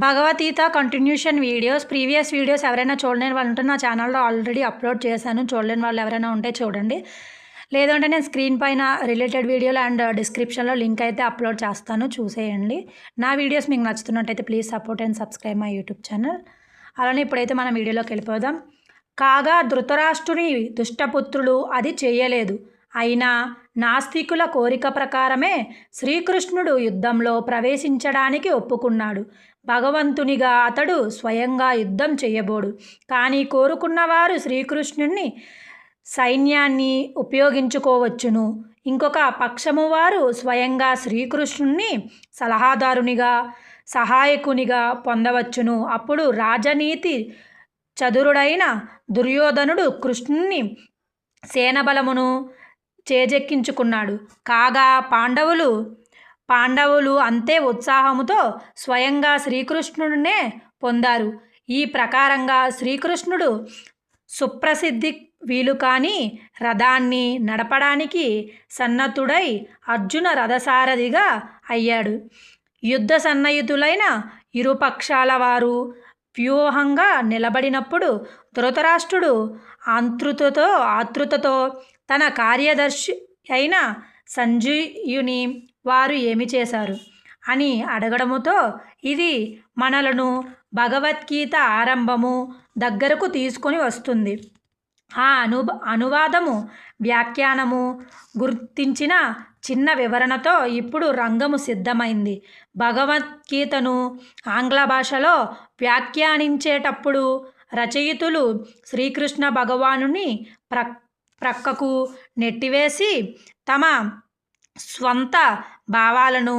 Bhagavad Gita continuation previous videos ఎవరైనా చూడలేని వాళ్ళు ఉంటే నా ఛానల్లో ఆల్రెడీ అప్లోడ్ చేశాను. చూడలేని వాళ్ళు ఎవరైనా ఉంటే చూడండి. లేదంటే నేను స్క్రీన్ పైన రిలేటెడ్ వీడియోలు అండ్ డిస్క్రిప్షన్లో లింక్ అయితే అప్లోడ్ చేస్తాను, చూసేయండి. నా వీడియోస్ మీకు నచ్చుతున్నట్టయితే please support and subscribe my YouTube channel. అలానే ఇప్పుడైతే మనం వీడియోలోకి వెళ్ళిపోదాం. కాగా ధృతరాష్ట్రుని దుష్టపుత్రులు అది చేయలేదు. అయినా నాస్తికుల కోరిక ప్రకారమే శ్రీకృష్ణుడు యుద్ధంలో ప్రవేశించడానికి ఒప్పుకున్నాడు. భగవంతునిగా అతడు స్వయంగా యుద్ధం చేయబోడు. కానీ కోరుకున్నవారు శ్రీకృష్ణుని సైన్యాన్ని ఉపయోగించుకోవచ్చును. ఇంకొక పక్షము వారు స్వయంగా శ్రీకృష్ణుని సలహాదారునిగా, సహాయకునిగా పొందవచ్చును. అప్పుడు రాజనీతి చతురుడైన దుర్యోధనుడు కృష్ణుని సేనబలమును చేజెక్కించుకున్నాడు. కాగా పాండవులు అంతే ఉత్సాహముతో స్వయంగా శ్రీకృష్ణుడినే పొందారు. ఈ ప్రకారంగా శ్రీకృష్ణుడు సుప్రసిద్ధి వీలుకాని రథాన్ని నడపడానికి సన్నద్ధుడై అర్జున రథసారథిగా అయ్యాడు. యుద్ధ సన్నయుతులైన ఇరుపక్షాల వారు వ్యూహంగా నిలబడినప్పుడు ధృతరాష్ట్రుడు ఆతృతతో తన కార్యదర్శి అయిన సంజయుని వారు ఏమి చేశారు అని అడగడముతో ఇది మనలను భగవద్గీత ఆరంభము దగ్గరకు తీసుకొని వస్తుంది. ఆ అనువాదము వ్యాఖ్యానము గుర్తించిన చిన్న వివరణతో ఇప్పుడు రంగము సిద్ధమైంది. భగవద్గీతను ఆంగ్ల భాషలో వ్యాఖ్యానించేటప్పుడు రచయితులు శ్రీకృష్ణ భగవానుని ప్రక్కకు నెట్టివేసి తమ స్వంత భావాలను,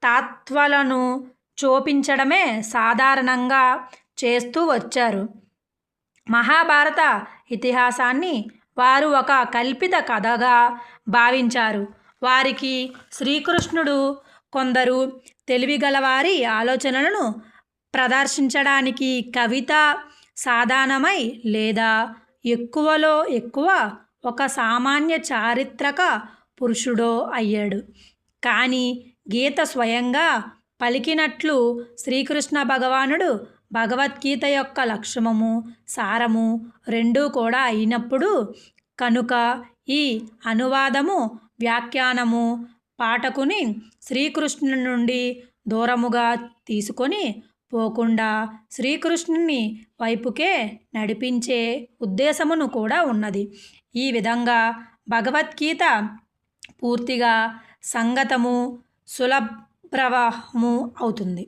తాత్వాలను చూపించడమే సాధారణంగా చేస్తూ వచ్చారు. మహాభారత ఇతిహాసాన్ని వారు ఒక కల్పిత కథగా భావించారు. వారికి శ్రీకృష్ణుడు కొందరు తెలివిగలవారి ఆలోచనలను ప్రదర్శించడానికి కవిత సాధనమై లేదా ఎక్కువలో ఎక్కువ ఒక సామాన్య చారిత్రక పురుషుడో అయ్యాడు. కానీ గీత స్వయంగా పలికినట్లు శ్రీకృష్ణ భగవానుడు భగవద్గీత యొక్క లక్ష్యము, సారము రెండూ కూడా అయినప్పుడు కనుక ఈ అనువాదము, వ్యాఖ్యానము పాఠకుని శ్రీకృష్ణుని నుండి దూరముగా తీసుకొని పోకుండా శ్రీకృష్ణుని వైపుకే నడిపించే ఉద్దేశమును కూడా ఉన్నది. ఈ విధంగా భగవద్గీత పూర్తిగా సంగతము, సులభ్రవము అవుతుంది.